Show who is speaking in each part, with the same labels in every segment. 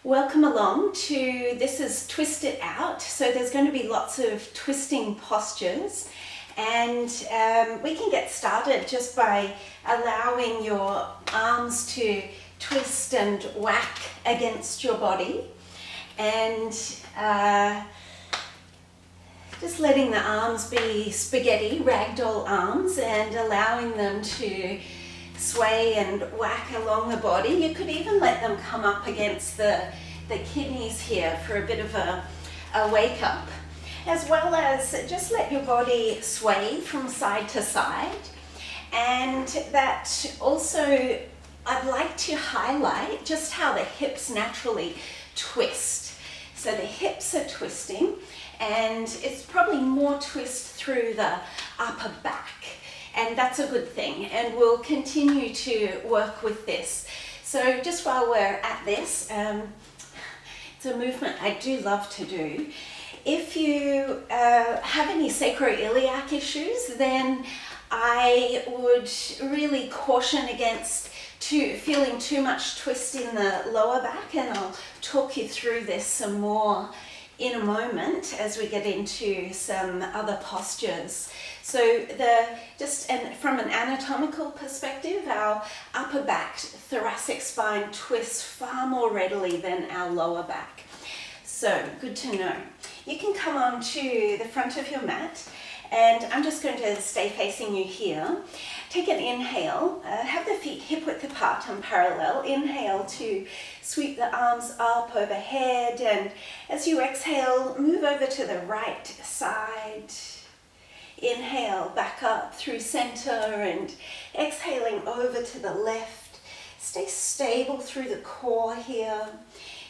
Speaker 1: Welcome along to This is Twist It Out. So there's going to be lots of twisting postures, and we can get started just by allowing your arms to twist and whack against your body, and just letting the arms be spaghetti, ragdoll arms, and allowing them to sway and whack along the body. You could even let them come up against the kidneys here for a bit of a wake up, as well as just let your body sway from side to side. And that also, I'd like to highlight just how the hips naturally twist. So the hips are twisting, and it's probably more twist through the upper back. And that's a good thing, and we'll continue to work with this. So just while we're at this, it's a movement I do love to do. If you have any sacroiliac issues, then I would really caution against feeling too much twist in the lower back, and I'll talk you through this some more in a moment as we get into some other postures. So from an anatomical perspective, our upper back, thoracic spine twists far more readily than our lower back. So good to know. You can come on to the front of your mat, and I'm just going to stay facing you here. Take an inhale, have the feet hip width apart and parallel. Inhale to sweep the arms up overhead, and as you exhale, move over to the right side. Inhale, back up through center, and exhaling over to the left. Stay stable through the core here.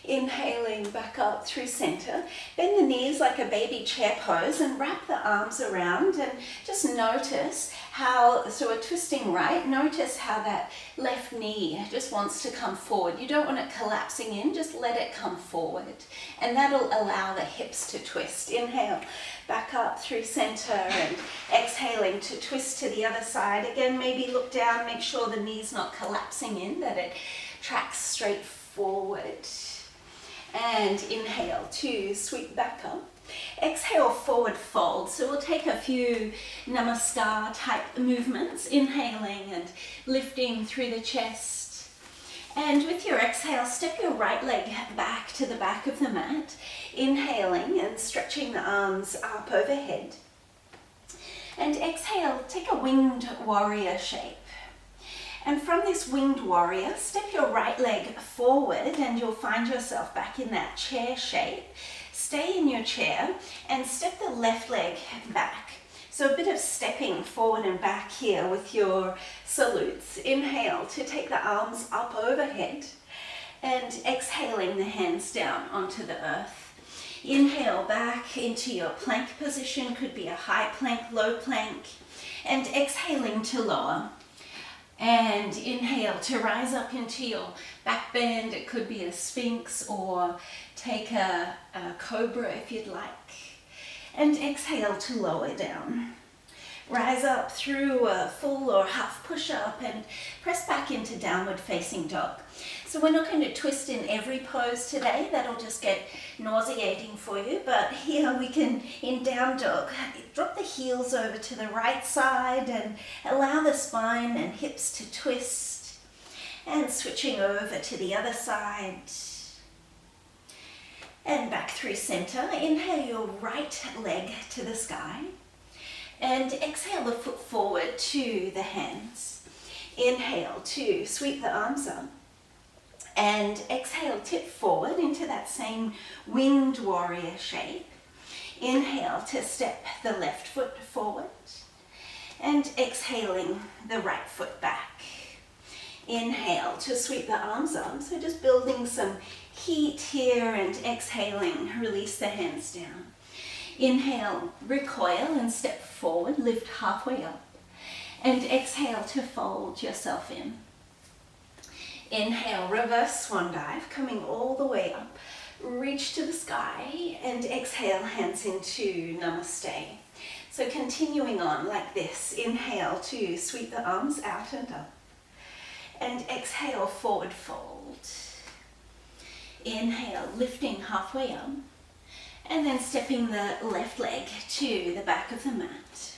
Speaker 1: Inhaling back up through center. Bend the knees like a baby chair pose and wrap the arms around, and just notice how, so we're twisting right, notice how that left knee just wants to come forward. You don't want it collapsing in, just let it come forward, and that'll allow the hips to twist. Inhale, back up through center, and exhaling to twist to the other side. Again, maybe look down, make sure the knee's not collapsing in, that it tracks straight forward. And inhale to sweep back up. Exhale, forward fold. So we'll take a few namaskar type movements, inhaling and lifting through the chest. And with your exhale, step your right leg back to the back of the mat, inhaling and stretching the arms up overhead. And exhale, take a winged warrior shape. And from this winged warrior, step your right leg forward, and you'll find yourself back in that chair shape. Stay in your chair and step the left leg back. So a bit of stepping forward and back here with your salutes. Inhale to take the arms up overhead, and exhaling the hands down onto the earth. Inhale back into your plank position, could be a high plank, low plank, and exhaling to lower. And inhale to rise up into your back bend. It could be a sphinx, or take a cobra if you'd like. And exhale to lower down. Rise up through a full or half push-up and press back into downward facing dog. So we're not going to twist in every pose today, that'll just get nauseating for you, but here we can, in down dog, drop the heels over to the right side and allow the spine and hips to twist, and switching over to the other side. And back through center. Inhale your right leg to the sky, and exhale the foot forward to the hands. Inhale to sweep the arms up, and exhale, tip forward into that same winged warrior shape. Inhale to step the left foot forward, and exhaling the right foot back. Inhale to sweep the arms up, so just building some heat here, and exhaling, release the hands down. Inhale, recoil and step forward, lift halfway up, and exhale to fold yourself in. Inhale, reverse swan dive, coming all the way up, reach to the sky, and exhale, hands into namaste. So continuing on like this, inhale to sweep the arms out and up, and exhale, forward fold. Inhale, lifting halfway up, and then stepping the left leg to the back of the mat.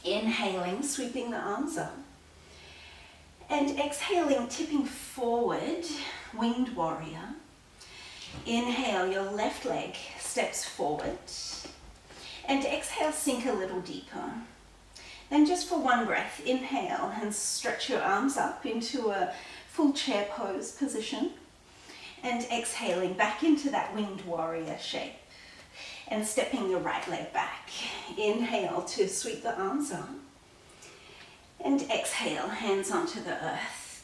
Speaker 1: Inhaling, sweeping the arms up. And exhaling, tipping forward, winged warrior. Inhale, your left leg steps forward. And exhale, sink a little deeper. Then just for one breath, inhale and stretch your arms up into a full chair pose position. And exhaling back into that winged warrior shape. And stepping the right leg back. Inhale to sweep the arms up. And exhale, hands onto the earth.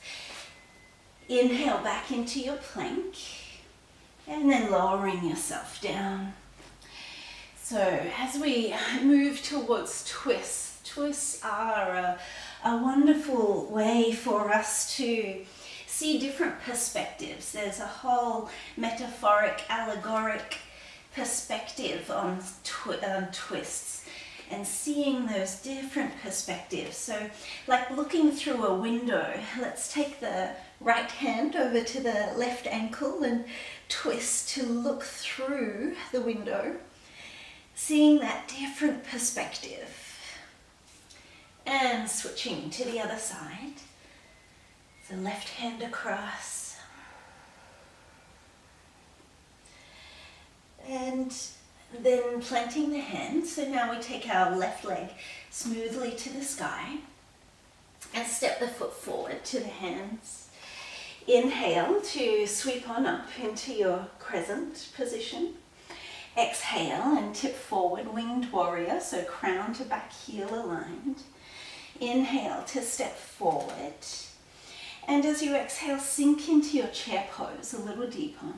Speaker 1: Inhale back into your plank. And then lowering yourself down. So as we move towards twists, twists are a wonderful way for us to see different perspectives. There's a whole metaphoric, allegoric perspective on twists and seeing those different perspectives. So like looking through a window, let's take the right hand over to the left ankle and twist to look through the window, seeing that different perspective. And switching to the other side. So left hand across. And then planting the hand. So now we take our left leg smoothly to the sky and step the foot forward to the hands. Inhale to sweep on up into your crescent position. Exhale and tip forward, winged warrior, so crown to back heel aligned. Inhale to step forward. And as you exhale, sink into your chair pose a little deeper.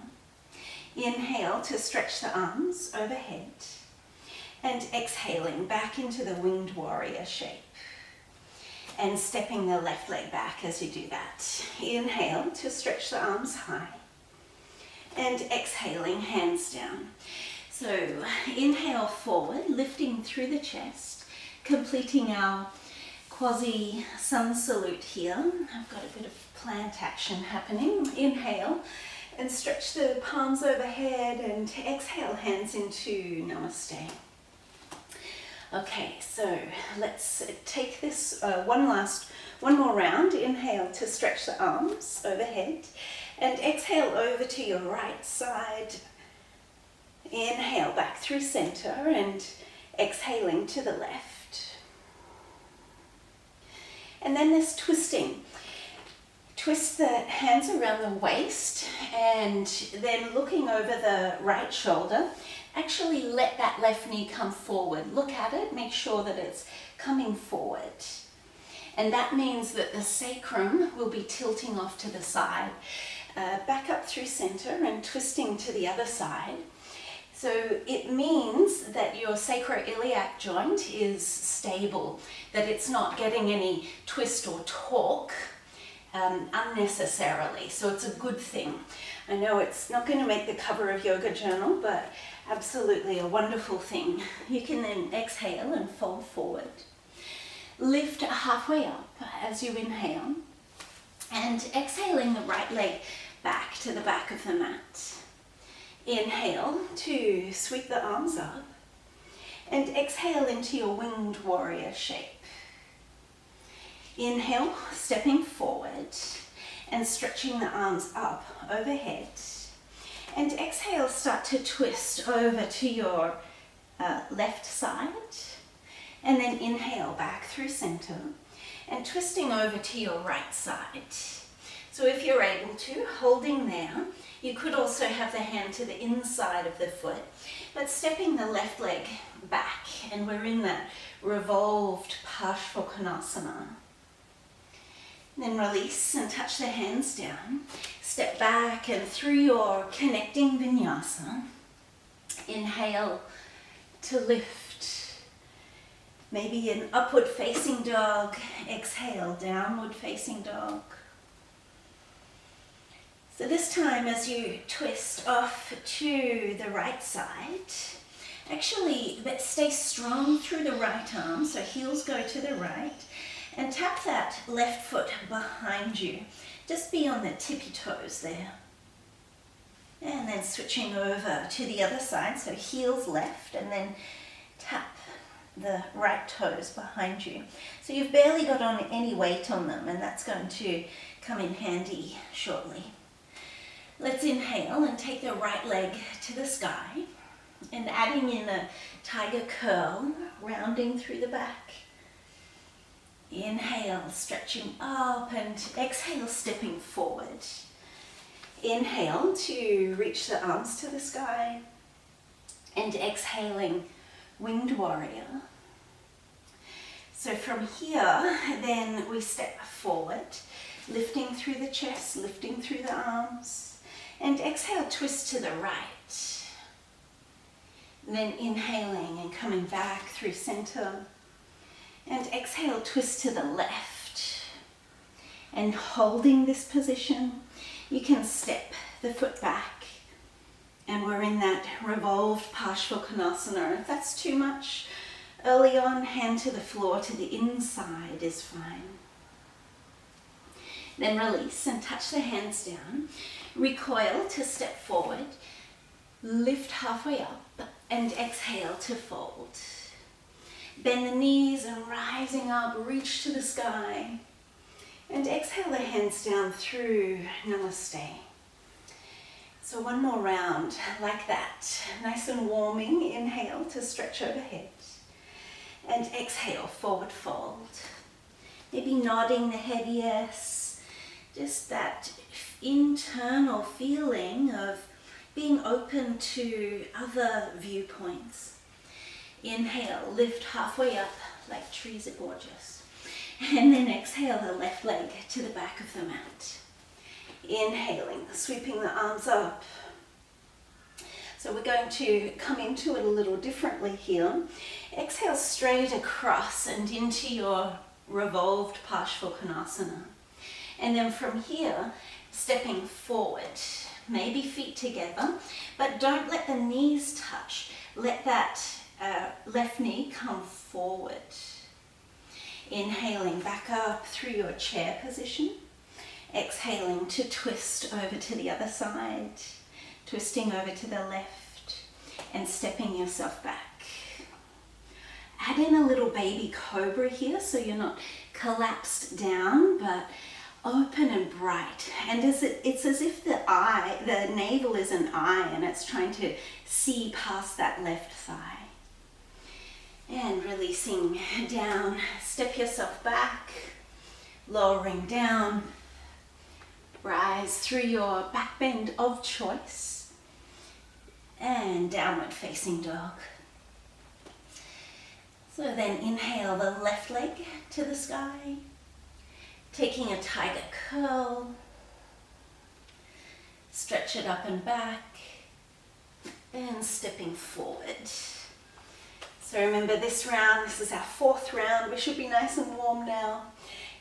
Speaker 1: Inhale to stretch the arms overhead. And exhaling back into the winged warrior shape. And stepping the left leg back as you do that. Inhale to stretch the arms high. And exhaling, hands down. So inhale forward, lifting through the chest, completing our quasi sun salute here. I've got a bit of plant action happening. Inhale and stretch the palms overhead and exhale, hands into namaste. Okay, so let's take this one more round. Inhale to stretch the arms overhead and exhale over to your right side. Inhale back through center and exhaling to the left. And then this twisting. Twist the hands around the waist and then looking over the right shoulder, actually let that left knee come forward. Look at it, make sure that it's coming forward. And that means that the sacrum will be tilting off to the side. Back up through center and twisting to the other side. So it means that your sacroiliac joint is stable, that it's not getting any twist or torque unnecessarily. So it's a good thing. I know it's not going to make the cover of Yoga Journal, but absolutely a wonderful thing. You can then exhale and fold forward. Lift halfway up as you inhale and exhaling the right leg back to the back of the mat. Inhale to sweep the arms up and exhale into your winged warrior shape. Inhale, stepping forward and stretching the arms up overhead. And exhale, start to twist over to your left side. And then inhale back through center and twisting over to your right side. So if you're able to, holding there, you could also have the hand to the inside of the foot, but stepping the left leg back, and we're in that revolved Parshvakonasana. Then release and touch the hands down. Step back and through your connecting vinyasa. Inhale to lift. Maybe an upward facing dog. Exhale, downward facing dog. So this time as you twist off to the right side, actually stay strong through the right arm, so heels go to the right, and tap that left foot behind you. Just be on the tippy toes there. and then switching over to the other side, so heels left, and then tap the right toes behind you. So you've barely got on any weight on them, and that's going to come in handy shortly. Let's inhale and take the right leg to the sky, and adding in a tiger curl, rounding through the back. Inhale, stretching up, and exhale, stepping forward. Inhale to reach the arms to the sky, and exhaling, winged warrior. So from here, then we step forward, lifting through the chest, lifting through the arms, and exhale, twist to the right. Then inhaling and coming back through center, and exhale, twist to the left. And holding this position, you can step the foot back, and we're in that revolved Parshvakonasana. If that's too much, early on, hand to the floor to the inside is fine. Then release and touch the hands down. Recoil to step forward. Lift halfway up and exhale to fold. Bend the knees and rising up, reach to the sky. And exhale the hands down through Namaste. So one more round like that. Nice and warming. Inhale to stretch overhead. And exhale, forward fold. Maybe nodding the head yes. Just that internal feeling of being open to other viewpoints. Inhale, lift halfway up like trees are gorgeous. And then exhale the left leg to the back of the mat. Inhaling, sweeping the arms up. So we're going to come into it a little differently here. Exhale straight across and into your revolved Parshvakonasana. And then from here, stepping forward, maybe feet together, but don't let the knees touch. Let that left knee come forward. Inhaling back up through your chair position. Exhaling to twist over to the other side. Twisting over to the left and stepping yourself back. Add in a little baby cobra here so you're not collapsed down but open and bright. And it's as if the navel is an eye and it's trying to see past that left thigh. And releasing down, step yourself back, lowering down, rise through your back bend of choice, and downward facing dog. So then inhale the left leg to the sky, taking a tiger curl, stretch it up and back, and stepping forward. So remember this round, this is our fourth round. We should be nice and warm now.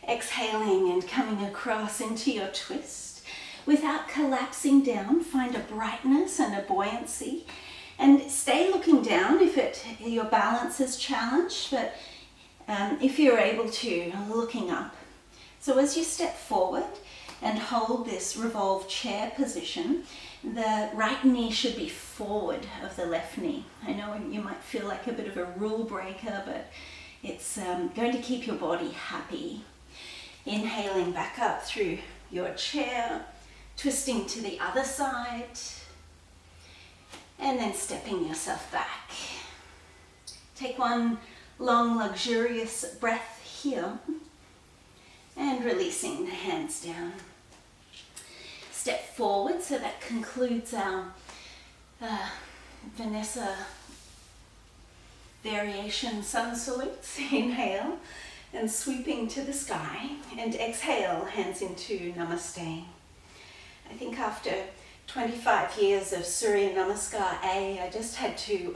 Speaker 1: Exhaling and coming across into your twist. Without collapsing down, find a brightness and a buoyancy. And stay looking down if your balance is challenged, but if you're able to, looking up. So as you step forward and hold this revolved chair position, the right knee should be forward of the left knee. I know you might feel like a bit of a rule breaker, but it's going to keep your body happy. Inhaling back up through your chair, twisting to the other side, and then stepping yourself back. Take one long, luxurious breath here, and releasing the hands down. Step forward, so that concludes our Vanessa variation sun salutes. Inhale and sweeping to the sky, and exhale, hands into Namaste. I think after 25 years of Surya Namaskar A, I just had to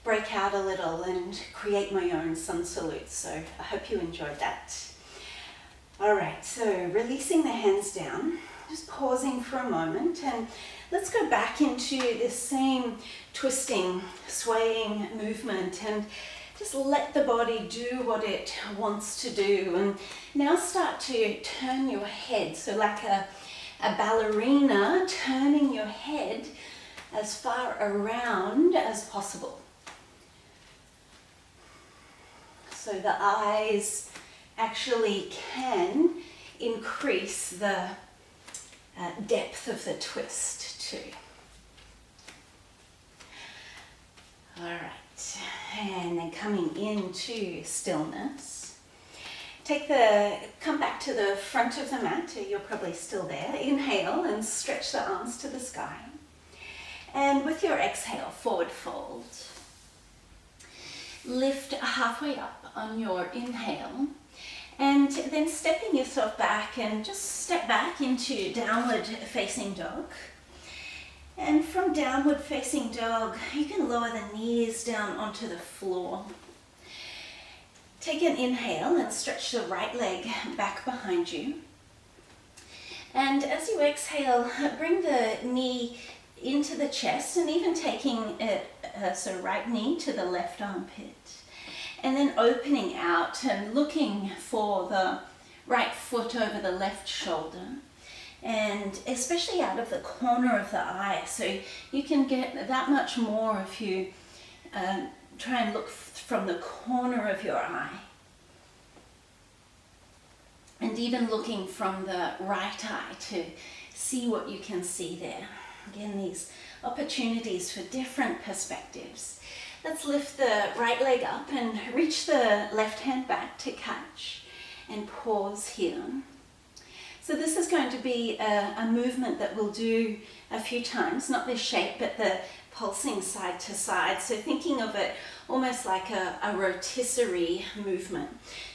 Speaker 1: break out a little and create my own sun salutes, so I hope you enjoyed that. Alright, so releasing the hands down, just pausing for a moment, and let's go back into this same twisting, swaying movement, and just let the body do what it wants to do. And now start to turn your head, so like a a ballerina, turning your head as far around as possible. So the eyes actually can increase the depth of the twist too. All right, and then coming into stillness. Come back to the front of the mat, you're probably still there. Inhale and stretch the arms to the sky. And with your exhale, forward fold. Lift halfway up on your inhale. And then stepping yourself back and just step back into downward facing dog. And from downward facing dog, you can lower the knees down onto the floor. Take an inhale and stretch the right leg back behind you. And as you exhale, bring the knee into the chest and even taking it, so right knee to the left armpit. And then opening out and looking for the right foot over the left shoulder. And especially out of the corner of the eye, so you can get that much more if you try and look from the corner of your eye. And even looking from the right eye to see what you can see there. Again, these opportunities for different perspectives. Let's lift the right leg up and reach the left hand back to catch and pause here. So this is going to be a movement that we'll do a few times, not this shape, but the pulsing side to side. So thinking of it almost like a rotisserie movement.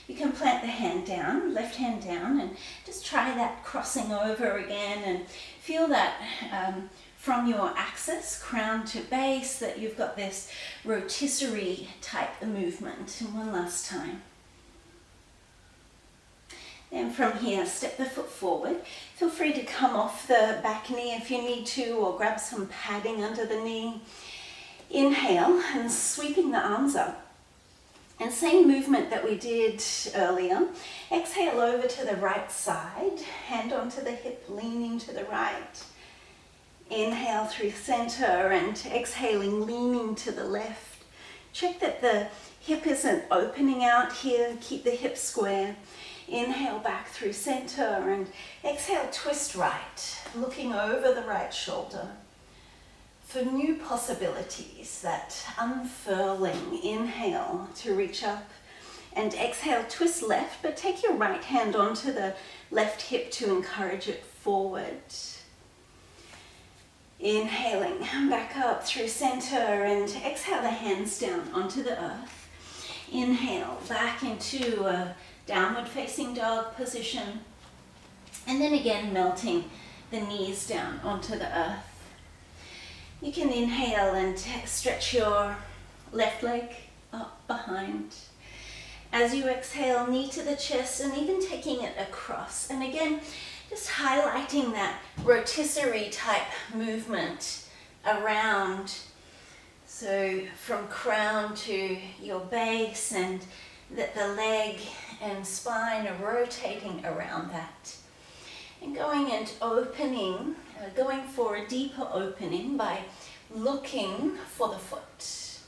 Speaker 1: You can plant the hand down, left hand down, and just try that crossing over again and feel that from your axis, crown to base, that you've got this rotisserie type movement. And one last time. And from here, step the foot forward. Feel free to come off the back knee if you need to, or grab some padding under the knee. Inhale and sweeping the arms up. And same movement that we did earlier. Exhale over to the right side, hand onto the hip, leaning to the right. Inhale through center and exhaling, leaning to the left. Check that the hip isn't opening out here. Keep the hip square. Inhale back through center and exhale, twist right, looking over the right shoulder. For new possibilities, that unfurling, inhale to reach up, and exhale, twist left, but take your right hand onto the left hip to encourage it forward. Inhaling back up through center and exhale the hands down onto the earth. Inhale back into a downward facing dog position. And then again melting the knees down onto the earth. You can inhale and stretch your left leg up behind. As you exhale, knee to the chest and even taking it across. And again, just highlighting that rotisserie type movement around. So from crown to your base, and that the leg and spine are rotating around that. And going and opening, going for a deeper opening by looking for the foot.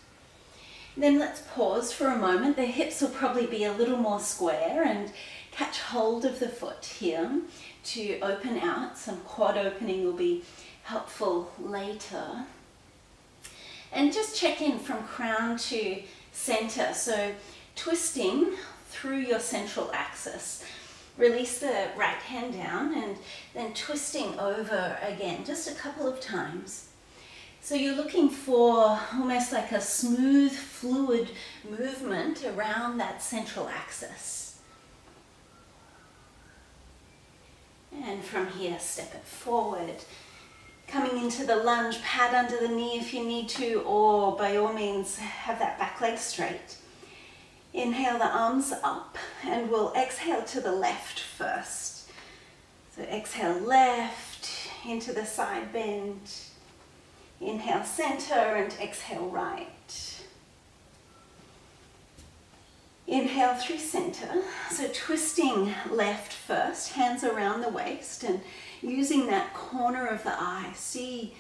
Speaker 1: Then let's pause for a moment. The hips will probably be a little more square, and catch hold of the foot here to open out. Some quad opening will be helpful later. And just check in from crown to center. So twisting through your central axis. Release the right hand down and then twisting over again, just a couple of times. So you're looking for almost like a smooth, fluid movement around that central axis. And from here, step it forward. Coming into the lunge, pad under the knee if you need to, or by all means, have that back leg straight. Inhale the arms up, and we'll exhale to the left first. So exhale left into the side bend. Inhale center and exhale right. Inhale through center. So twisting left first, hands around the waist, and using that corner of the eye. See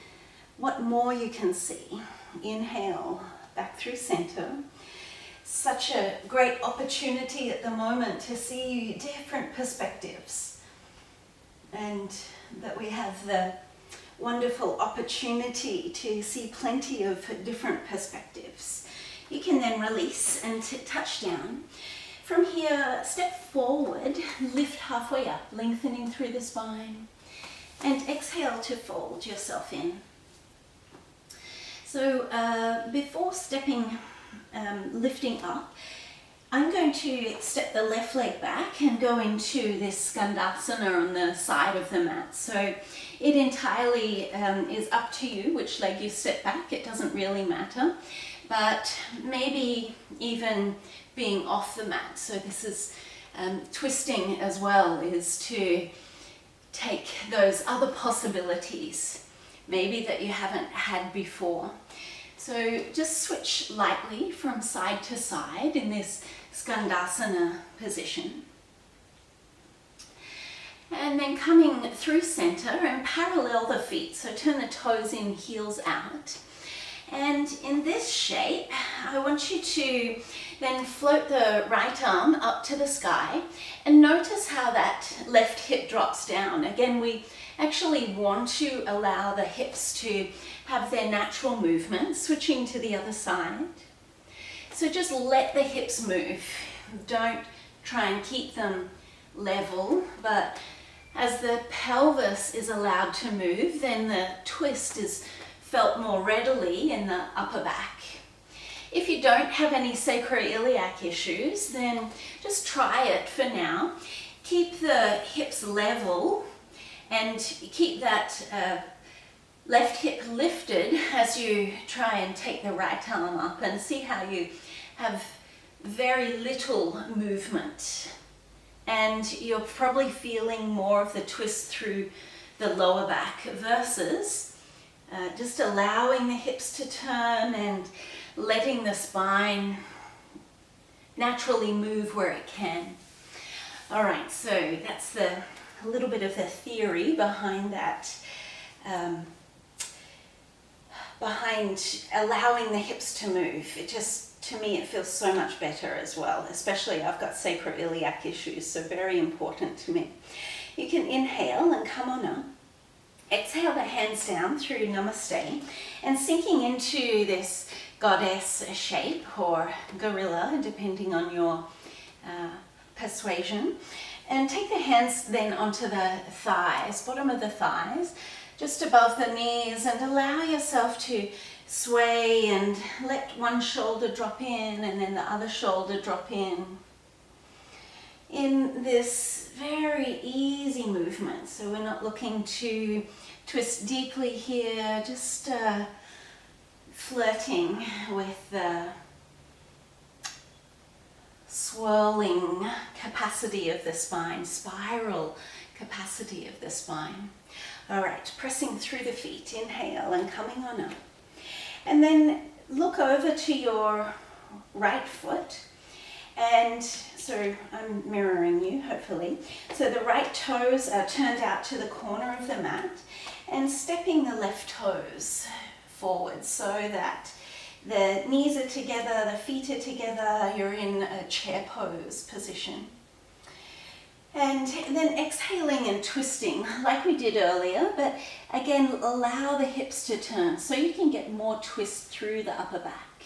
Speaker 1: what more you can see. Inhale back through center. Such a great opportunity at the moment to see different perspectives, and that we have the wonderful opportunity to see plenty of different perspectives. You can then release and touch down. From here, step forward, lift halfway up, lengthening through the spine, and exhale to fold yourself in. So before lifting up, I'm going to step the left leg back and go into this skandasana on the side of the mat. So it entirely is up to you which leg you step back. It doesn't really matter, but maybe even being off the mat. So this is twisting as well, is to take those other possibilities maybe that you haven't had before. So just switch lightly from side to side in this skandasana position. And then coming through center and parallel the feet. So turn the toes in, heels out. And in this shape, I want you to then float the right arm up to the sky and notice how that left hip drops down. Again, we actually want to allow the hips to have their natural movement, switching to the other side. So just let the hips move. Don't try and keep them level, but as the pelvis is allowed to move, then the twist is felt more readily in the upper back. If you don't have any sacroiliac issues, then just try it for now. Keep the hips level and keep that left hip lifted as you try and take the right arm up, and see how you have very little movement. And you're probably feeling more of the twist through the lower back versus just allowing the hips to turn and letting the spine naturally move where it can. All right, so that's a little bit of the theory behind that, behind allowing the hips to move. It just, to me, it feels so much better as well, especially I've got sacroiliac issues, so very important to me. You can inhale and come on up. Exhale the hands down through Namaste and sinking into this goddess shape or gorilla, depending on your persuasion. And take the hands then onto the thighs, bottom of the thighs, just above the knees, and allow yourself to sway and let one shoulder drop in and then the other shoulder drop in this very easy movement. So we're not looking to twist deeply here, just flirting with the swirling capacity of the spine, spiral capacity of the spine. All right, pressing through the feet, inhale and coming on up. And then look over to your right foot. And so I'm mirroring you, hopefully. So the right toes are turned out to the corner of the mat, and stepping the left toes forward so that the knees are together, the feet are together, you're in a chair pose position. And then exhaling and twisting like we did earlier, but again, allow the hips to turn so you can get more twist through the upper back.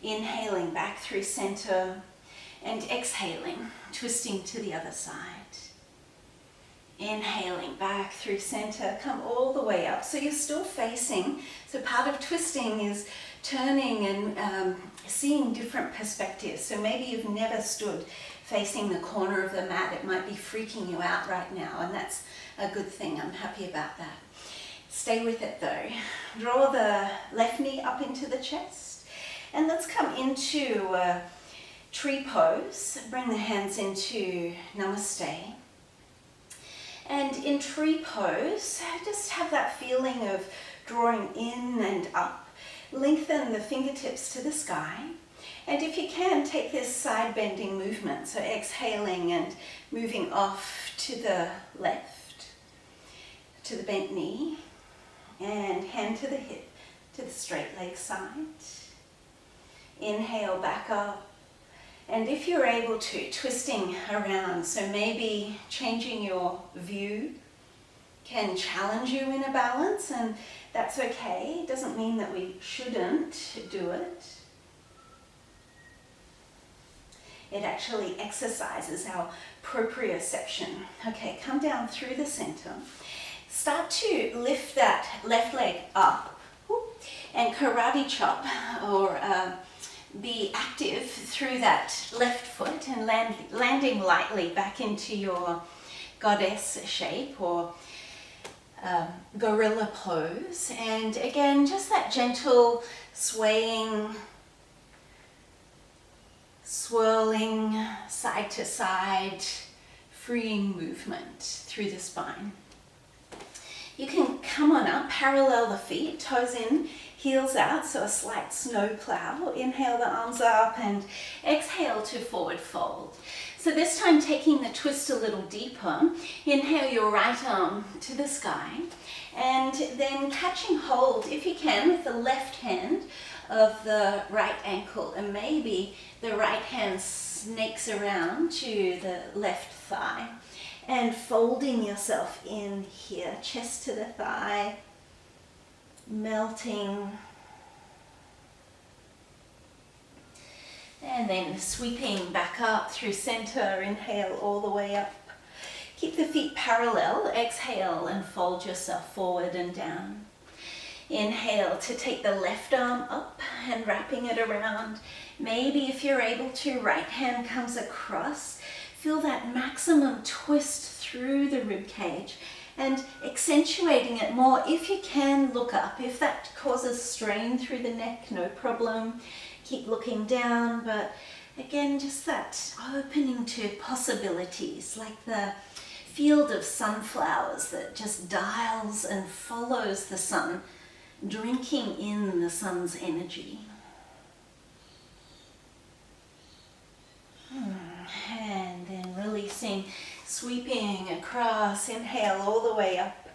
Speaker 1: Inhaling back through center and exhaling, twisting to the other side. Inhaling back through center, come all the way up. So you're still facing, so part of twisting is turning and seeing different perspectives. So maybe you've never stood facing the corner of the mat. It might be freaking you out right now, and that's a good thing. I'm happy about that. Stay with it though. Draw the left knee up into the chest, and let's come into tree pose. Bring the hands into Namaste. And in tree pose, just have that feeling of drawing in and up. Lengthen the fingertips to the sky And if you can, take this side bending movement, so exhaling and moving off to the left, to the bent knee, and hand to the hip, to the straight leg side. Inhale, back up. And if you're able to, twisting around, so maybe changing your view can challenge you in a balance, and that's okay. It doesn't mean that we shouldn't do it. It actually exercises our proprioception. Okay, come down through the center. Start to lift that left leg up and karate chop, or be active through that left foot and landing lightly back into your goddess shape or gorilla pose. And again, just that gentle swaying, swirling side to side, freeing movement through the spine. You can come on up, parallel the feet, toes in, heels out, so a slight snow plow. Inhale the arms up and exhale to forward fold. So this time taking the twist a little deeper, inhale your right arm to the sky and then catching hold, if you can, with the left hand of the right ankle, and maybe the right hand snakes around to the left thigh and folding yourself in here, chest to the thigh, melting, and then sweeping back up through center. Inhale all the way up. Keep the feet parallel. Exhale and fold yourself forward and down. Inhale to take the left arm up and wrapping it around. Maybe if you're able to, right hand comes across. Feel that maximum twist through the rib cage and accentuating it more. If you can, look up. If that causes strain through the neck, no problem. Keep looking down, but again, just that opening to possibilities, like the field of sunflowers that just dials and follows the sun, drinking in the sun's energy. And then releasing, sweeping across. Inhale all the way up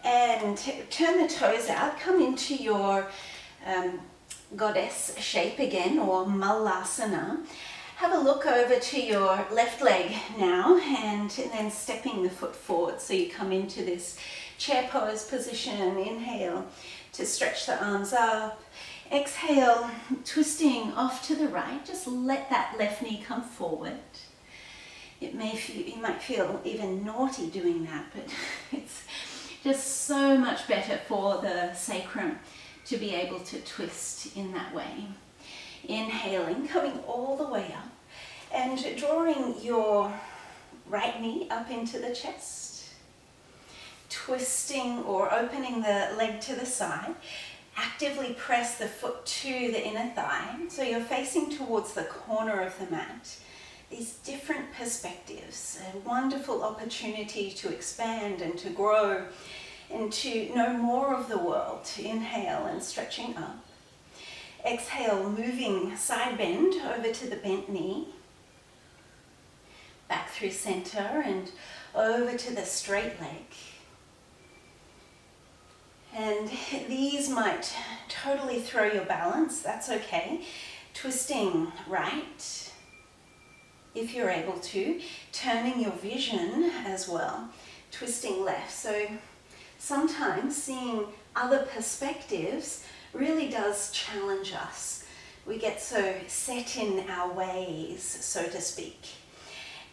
Speaker 1: and turn the toes out. Come into your goddess shape again, or malasana. Have a look over to your left leg now and then stepping the foot forward, so you come into this chair pose position. Inhale to stretch the arms up. Exhale, twisting off to the right. Just let that left knee come forward. You might feel even naughty doing that, but it's just so much better for the sacrum to be able to twist in that way. Inhaling, coming all the way up and drawing your right knee up into the chest. Twisting or opening the leg to the side. Actively press the foot to the inner thigh, so you're facing towards the corner of the mat. These different perspectives, a wonderful opportunity to expand and to grow and to know more of the world. Inhale and stretching up. Exhale, moving side bend over to the bent knee. Back through center and over to the straight leg. And these might totally throw your balance, that's okay. Twisting right, if you're able to. Turning your vision as well. Twisting left. So sometimes seeing other perspectives really does challenge us. We get so set in our ways, so to speak.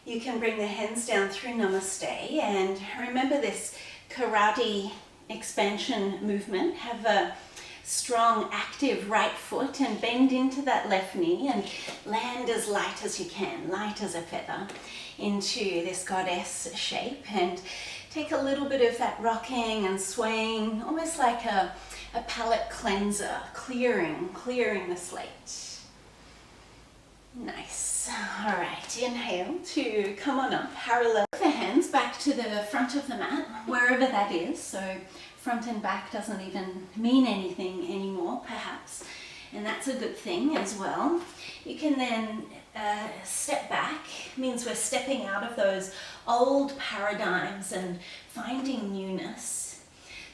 Speaker 1: You can bring the hands down through Namaste and remember this karate expansion movement. Have a strong, active right foot and bend into that left knee and land as light as you can, light as a feather, into this goddess shape, and take a little bit of that rocking and swaying, almost like a palate cleanser, clearing the slate. Nice. All right, inhale to come on up, parallel the hands back to the front of the mat, wherever that is. So front and back doesn't even mean anything anymore, perhaps. and that's a good thing as well. You can then step back, means we're stepping out of those old paradigms and finding newness.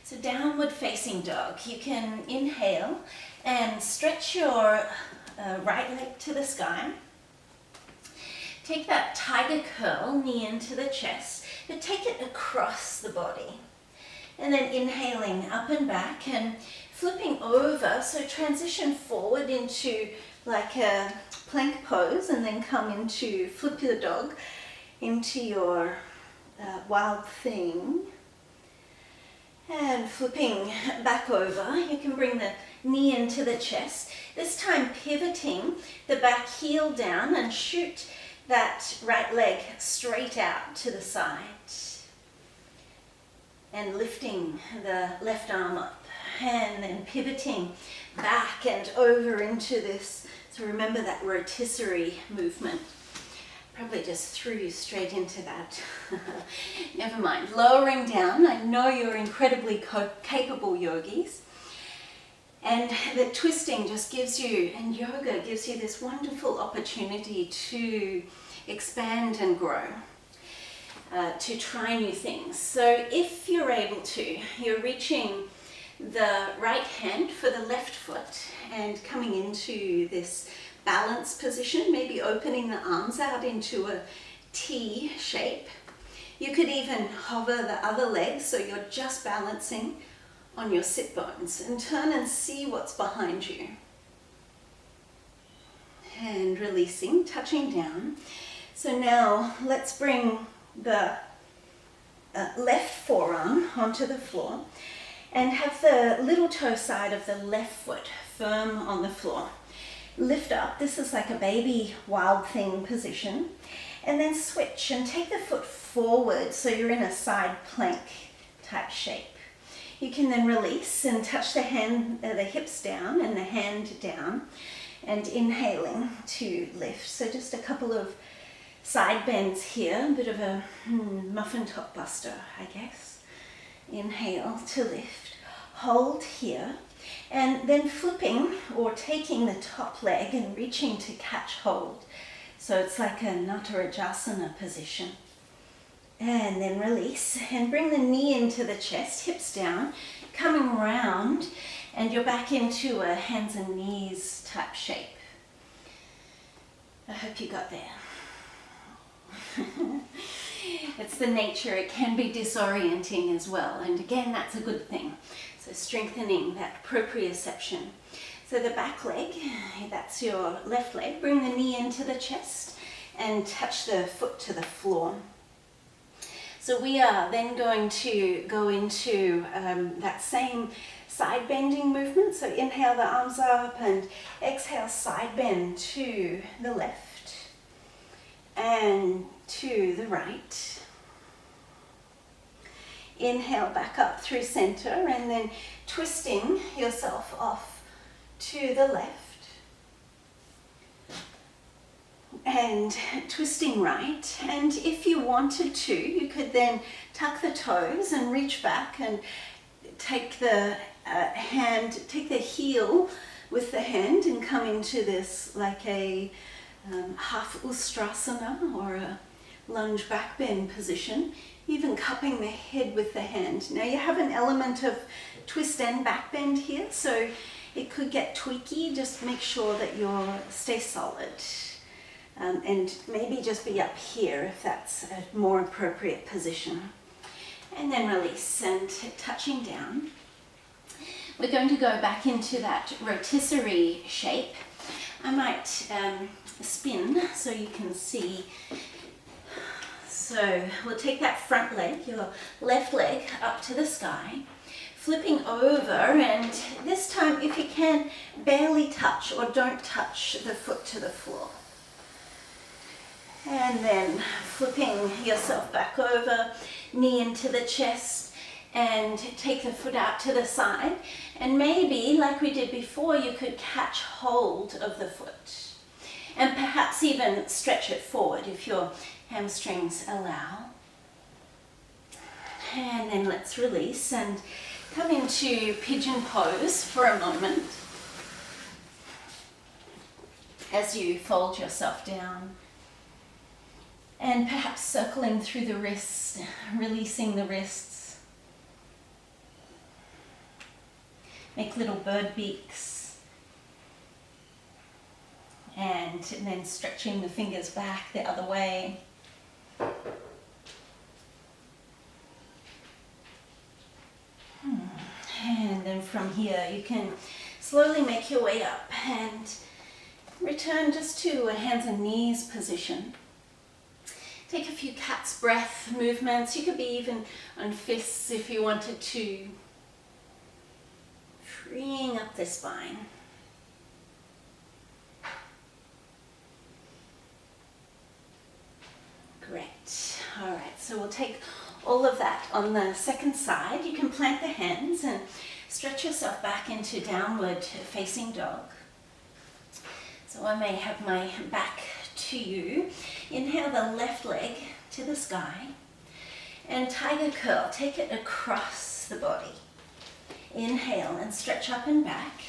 Speaker 1: So downward facing dog, you can inhale and stretch your right leg to the sky. Take that tiger curl, knee into the chest, but take it across the body. And then inhaling up and back and flipping over, so transition forward into like a plank pose and then come into flip your dog into your wild thing. And flipping back over, you can bring the knee into the chest, this time pivoting the back heel down and shoot that right leg straight out to the side. And lifting the left arm up and then pivoting back and over into this. So remember that rotisserie movement. Probably just threw you straight into that. Never mind. Lowering down. I know you're incredibly capable yogis. And the twisting just gives you, and yoga gives you this wonderful opportunity to expand and grow, to try new things. So if you're able to, you're reaching the right hand for the left foot and coming into this balance position, maybe opening the arms out into a T shape. You could even hover the other leg so you're just balancing on your sit bones, and turn and see what's behind you. And releasing, touching down. So now let's bring the left forearm onto the floor and have the little toe side of the left foot firm on the floor. Lift up, this is like a baby wild thing position, and then switch and take the foot forward so you're in a side plank type shape. You can then release and touch the hips down and the hand down, and inhaling to lift. So just a couple of side bends here, a bit of a muffin top buster, I guess. Inhale to lift, hold here, and then flipping or taking the top leg and reaching to catch hold. So it's like a Natarajasana position. And then release and bring the knee into the chest, hips down, coming round, and you're back into a hands and knees type shape. I hope you got there. It's the nature, it can be disorienting as well, and again that's a good thing. So strengthening that proprioception. So the back leg, that's your left leg, bring the knee into the chest and touch the foot to the floor. So we are then going to go into that same side bending movement. So inhale the arms up and exhale side bend to the left and to the right. Inhale back up through center and then twisting yourself off to the left. And twisting right, and if you wanted to, you could then tuck the toes and reach back and take the take the heel with the hand and come into this like a half ustrasana or a lunge back bend position, even cupping the head with the hand. Now you have an element of twist and back bend here, so it could get tweaky. Just make sure that you stay solid. And maybe just be up here if that's a more appropriate position. And then release and touching down. We're going to go back into that rotisserie shape. I might spin so you can see. So we'll take that front leg, your left leg, up to the sky, flipping over, and this time if you can, barely touch or don't touch the foot to the floor. And then flipping yourself back over, knee into the chest, and take the foot out to the side. And maybe, like we did before, you could catch hold of the foot. And perhaps even stretch it forward if your hamstrings allow. And then let's release and come into Pigeon Pose for a moment. as you fold yourself down. And perhaps circling through the wrists, releasing the wrists. Make little bird beaks. And then stretching the fingers back the other way. And then from here you can slowly make your way up and return just to a hands and knees position. Take a few cat's breath movements. You could be even on fists if you wanted to. Freeing up the spine. Great. All right, so we'll take all of that on the second side. You can plant the hands and stretch yourself back into downward facing dog. So I may have my back to you. Inhale the left leg to the sky. And tiger curl, take it across the body. Inhale and stretch up and back.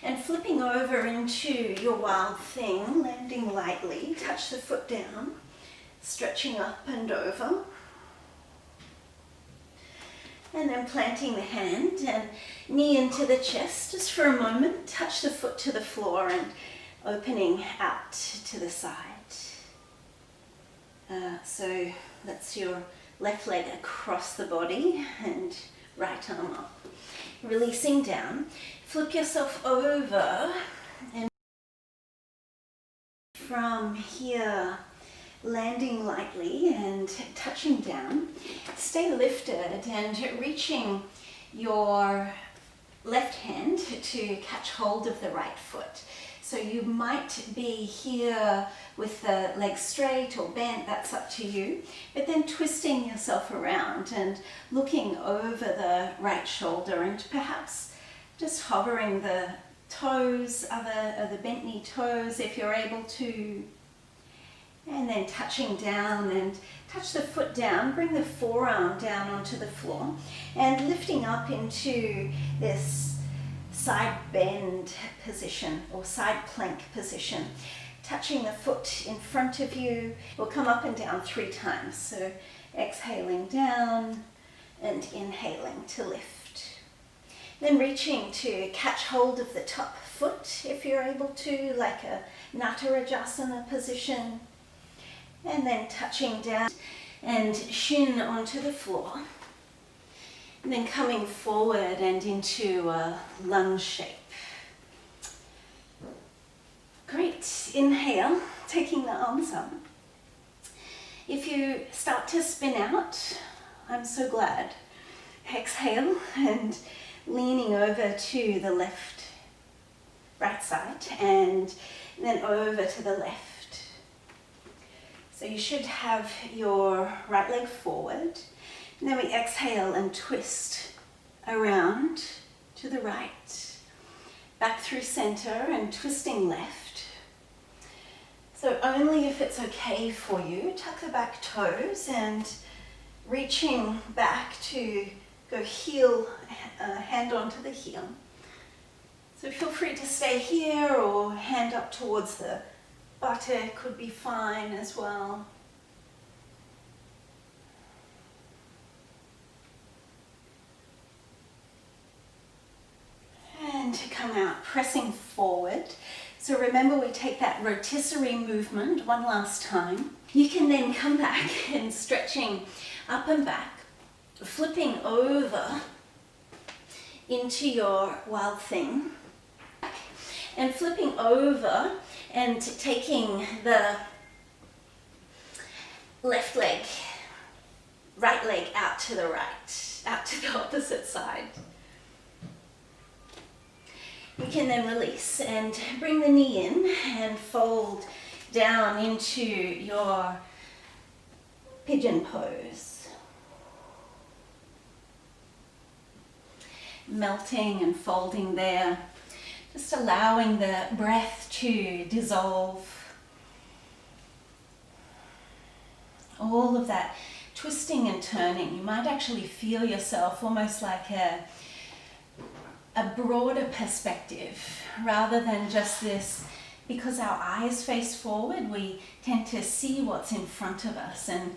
Speaker 1: And flipping over into your wild thing, landing lightly, touch the foot down. Stretching up and over. And then planting the hand and knee into the chest just for a moment. Touch the foot to the floor and opening out to the side. So that's your left leg across the body and right arm up. Releasing down. Flip yourself over and from here landing lightly and touching down. Stay lifted and reaching your left hand to catch hold of the right foot. So you might be here with the legs straight or bent, that's up to you. But then twisting yourself around and looking over the right shoulder and perhaps just hovering the toes, the bent knee toes if you're able to. And then touching down and touch the foot down, bring the forearm down onto the floor and lifting up into this side bend position or side plank position. Touching the foot in front of you. We'll come up and down 3 times. So exhaling down and inhaling to lift. Then reaching to catch hold of the top foot if you're able to, like a Natarajasana position. And then touching down and shin onto the floor. And then coming forward and into a lunge shape. Great. Inhale, taking the arms up. If you start to spin out, I'm so glad. Exhale and leaning over to the right side and then over to the left. So you should have your right leg forward. And then we exhale and twist around to the right. Back through center and twisting left. So only if it's okay for you, tuck the back toes and reaching back to go heel, hand onto the heel. So feel free to stay here or hand up towards the buttock could be fine as well. And to come out, pressing forward. So remember we take that rotisserie movement one last time. You can then come back and stretching up and back, flipping over into your wild thing and flipping over and taking the left leg, right leg out to the right, out to the opposite side. You can then release and bring the knee in and fold down into your pigeon pose. Melting and folding there. Just allowing the breath to dissolve. All of that twisting and turning. You might actually feel yourself almost like a broader perspective rather than just this because our eyes face forward, we tend to see what's in front of us, and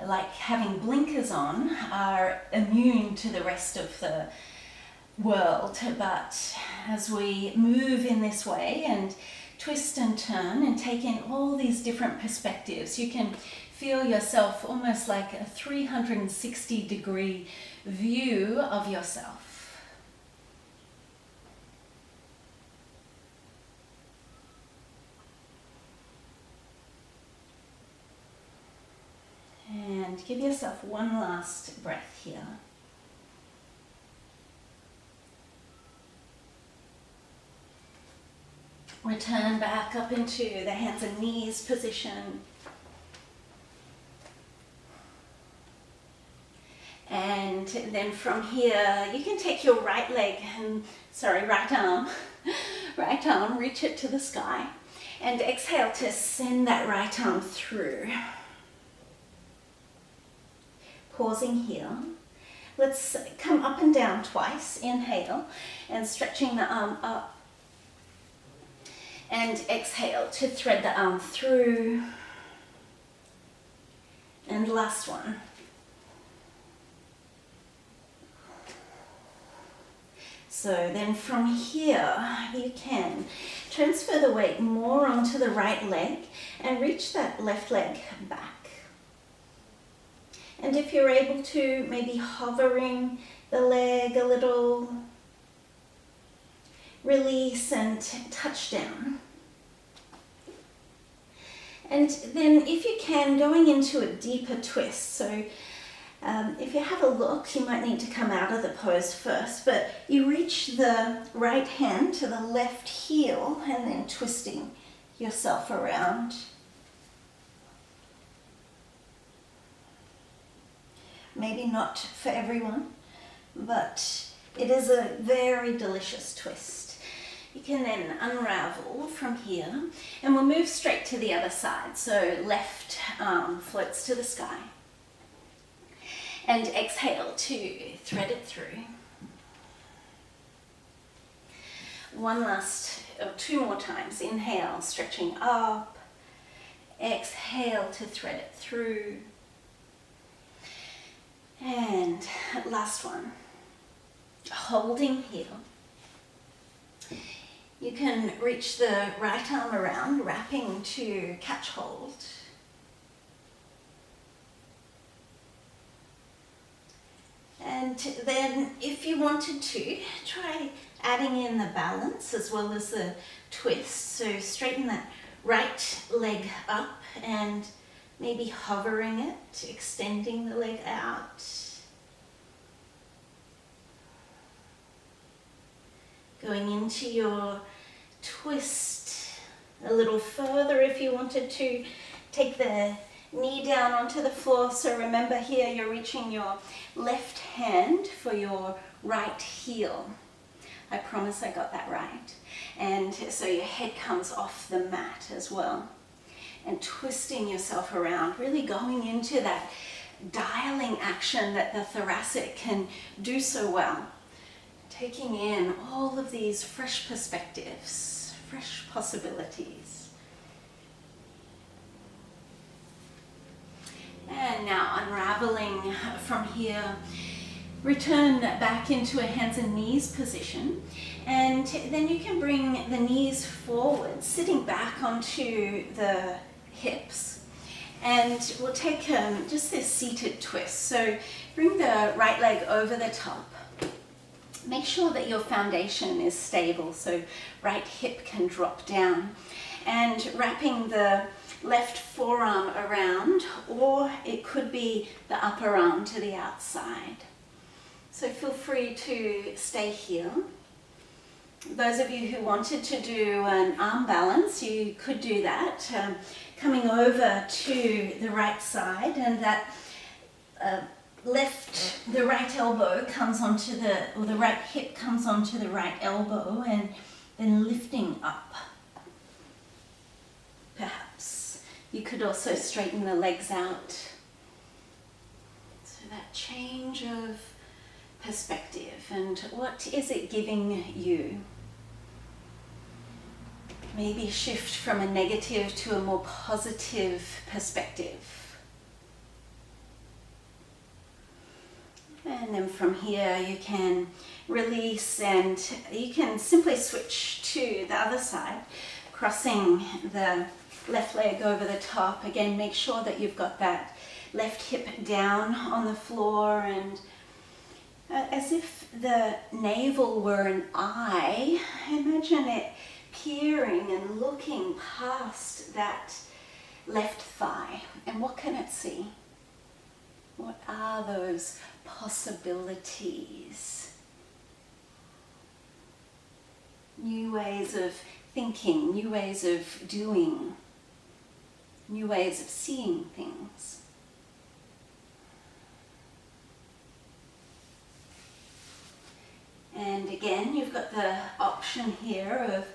Speaker 1: like having blinkers on, are immune to the rest of the world. But as we move in this way and twist and turn and take in all these different perspectives, you can feel yourself almost like a 360-degree view of yourself. And give yourself one last breath here. Return back up into the hands and knees position. And then from here, you can take your right arm, reach it to the sky. And exhale to send that right arm through. Pausing here. Let's come up and down twice. Inhale and stretching the arm up. And exhale to thread the arm through. And last one. So then from here, you can transfer the weight more onto the right leg and reach that left leg back. And if you're able to, maybe hovering the leg a little, release and touch down. And then if you can, going into a deeper twist. So if you have a look, you might need to come out of the pose first, but you reach the right hand to the left heel and then twisting yourself around. Maybe not for everyone, but it is a very delicious twist. You can then unravel from here, and we'll move straight to the other side. So left arm floats to the sky. And exhale to thread it through. Two more times. Inhale, stretching up. Exhale to thread it through. And last one. Holding here. You can reach the right arm around, wrapping to catch hold. And then if you wanted to, try adding in the balance as well as the twist. So straighten that right leg up and maybe hovering it, extending the leg out. Going into your twist a little further if you wanted to. Take the knee down onto the floor. So remember here you're reaching your left hand for your right heel. I promise I got that right. And so your head comes off the mat as well. And twisting yourself around, really going into that dialing action that the thoracic can do so well. Taking in all of these fresh perspectives, fresh possibilities. And now unraveling from here, return back into a hands and knees position. And then you can bring the knees forward, sitting back onto the hips. And we'll take just this seated twist. So bring the right leg over the top. Make sure that your foundation is stable, so right hip can drop down. And wrapping the left forearm around, or it could be the upper arm to the outside. So feel free to stay here. Those of you who wanted to do an arm balance, you could do that. Coming over to the right side, and that the right elbow comes onto the right hip comes onto the right elbow, and then lifting up. Perhaps you could also straighten the legs out. So that change of perspective, and what is it giving you? maybe shift from a negative to a more positive perspective. And then from here you can release, and you can simply switch to the other side, crossing the left leg over the top. Again, make sure that you've got that left hip down on the floor, and as if the navel were an eye, imagine it peering and looking past that left thigh. And what can it see? What are those possibilities? New ways of thinking, new ways of doing, new ways of seeing things. And again, you've got the option here of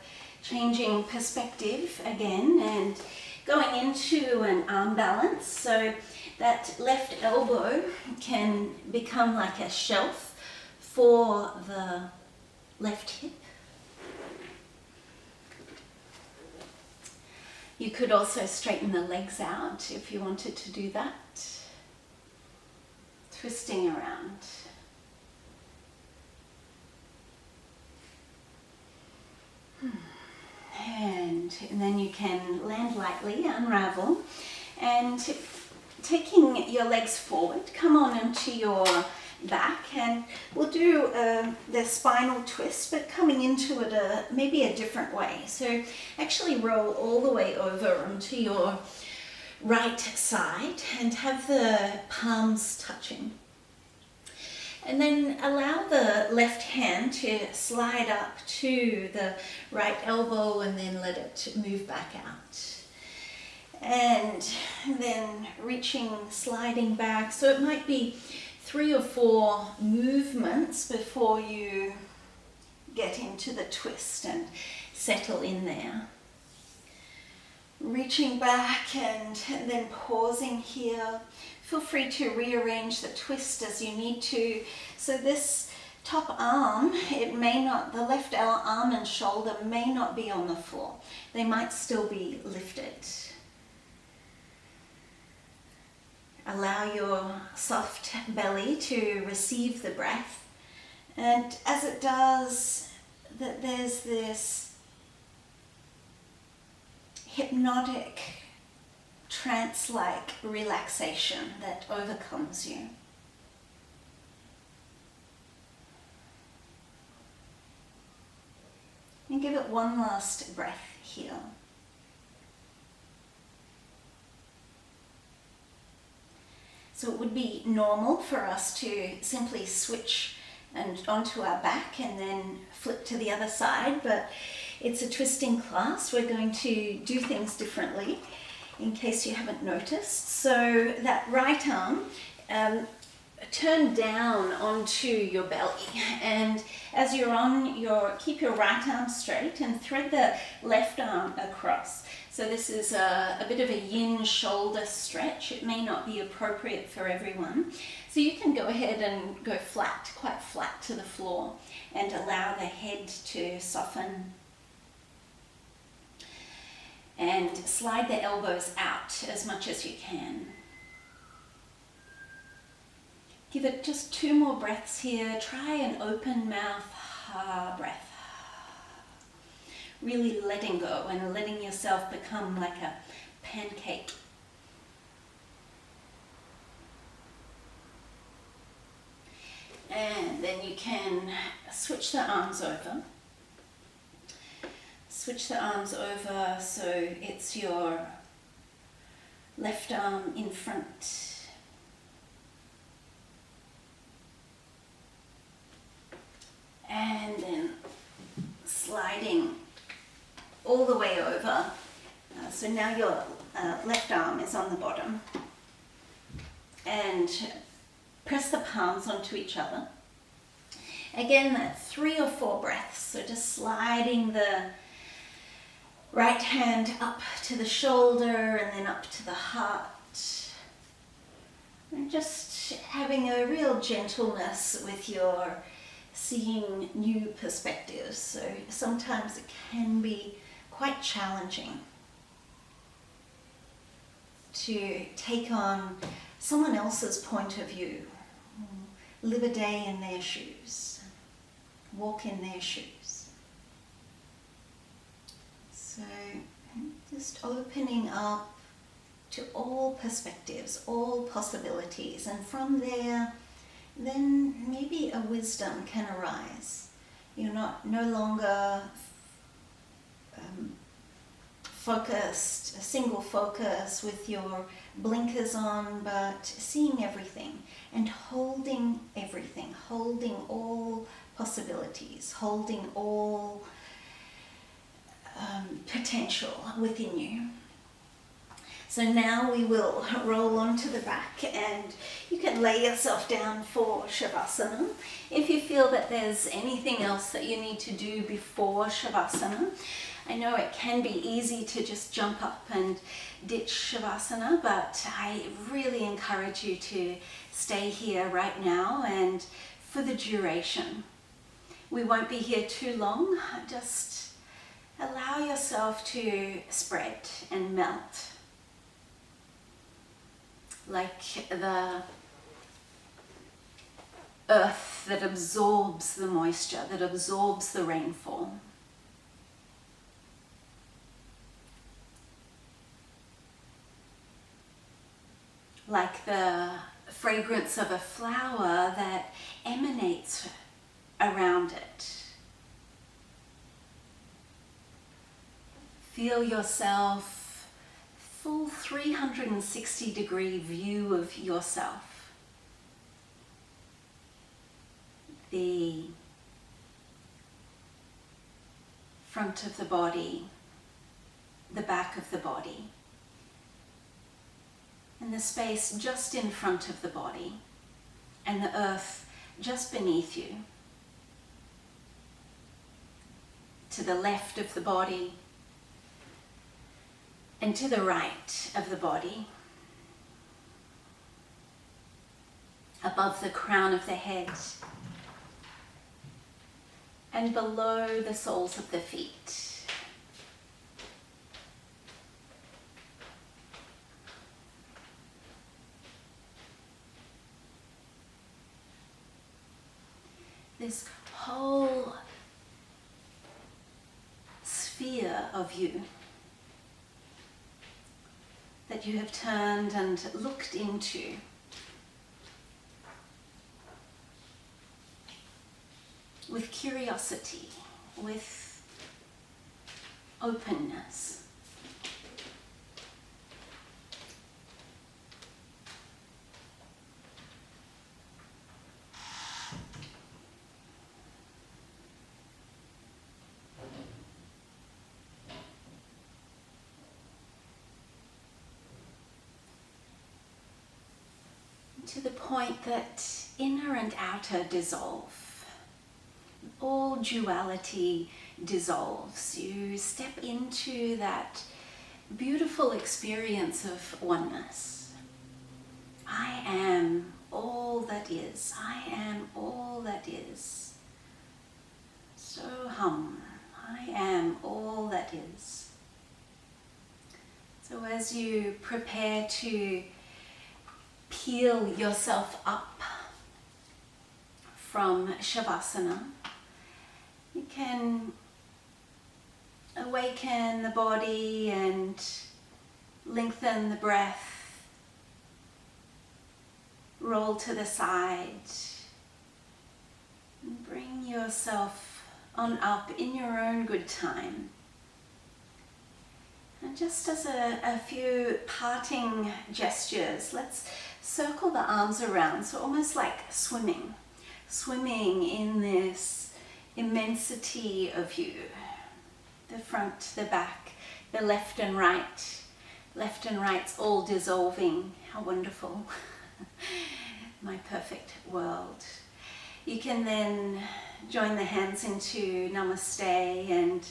Speaker 1: changing perspective again and going into an arm balance. So that left elbow can become like a shelf for the left hip. You could also straighten the legs out if you wanted to do that. Twisting around. And then you can land lightly, unravel, and taking your legs forward, come on into your back, and we'll do the spinal twist, but coming into it maybe a different way. So actually roll all the way over onto your right side and have the palms touching. And then allow the left hand to slide up to the right elbow and then let it move back out. And then reaching, sliding back. So it might be 3 or 4 movements before you get into the twist and settle in there. Reaching back and then pausing here. Feel free to rearrange the twist as you need to. So this top arm, the left arm and shoulder may not be on the floor. They might still be lifted. Allow your soft belly to receive the breath. And as it does, there's this hypnotic, trance-like relaxation that overcomes you. And give it one last breath here. So it would be normal for us to simply switch and onto our back and then flip to the other side, but it's a twisting class. We're going to do things differently in case you haven't noticed. So that right arm, turn down onto your belly, and as you're on keep your right arm straight and thread the left arm across. So this is a bit of a yin shoulder stretch. It may not be appropriate for everyone. So you can go ahead and go flat, quite flat to the floor, and allow the head to soften. And slide the elbows out as much as you can. Give it just 2 more breaths here. Try an open mouth breath. Really letting go and letting yourself become like a pancake. And then you can switch the arms over. Switch the arms over so it's your left arm in front. And then sliding all the way over. So now your left arm is on the bottom. And press the palms onto each other. Again, that's 3 or 4 breaths. So just sliding the right hand up to the shoulder and then up to the heart. And just having a real gentleness with your seeing new perspectives. So sometimes it can be quite challenging to take on someone else's point of view, live a day in their shoes, walk in their shoes. So just opening up to all perspectives, all possibilities, and from there, then maybe a wisdom can arise. You're no longer focused, a single focus with your blinkers on, but seeing everything and holding everything, holding all possibilities, holding all potential within you. So now we will roll onto the back, and you can lay yourself down for Shavasana. If you feel that there's anything else that you need to do before Shavasana, I know it can be easy to just jump up and ditch Shavasana, but I really encourage you to stay here right now and for the duration. We won't be here too long. Just allow yourself to spread and melt, like the earth that absorbs the moisture, that absorbs the rainfall. Like the fragrance of a flower that emanates around it. Feel yourself, full 360-degree view of yourself. The front of the body, the back of the body, and the space just in front of the body, and the earth just beneath you. To the left of the body, and to the right of the body, above the crown of the head, and below the soles of the feet. This whole sphere of you that you have turned and looked into, with curiosity, with openness. To the point that inner and outer dissolve. All duality dissolves. You step into that beautiful experience of oneness. I am all that is. I am all that is. So hum. I am all that is. So as you prepare to peel yourself up from Shavasana, you can awaken the body and lengthen the breath, roll to the side, and bring yourself on up in your own good time. And just as a few parting gestures, let's circle the arms around, so almost like swimming in this immensity of you. The front, the back, the left and right's all dissolving. How wonderful. My perfect world. You can then join the hands into Namaste, and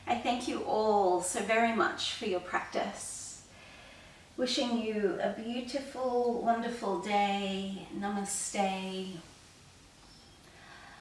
Speaker 1: I thank you all so very much for your practice. Wishing you a beautiful, wonderful day. Namaste.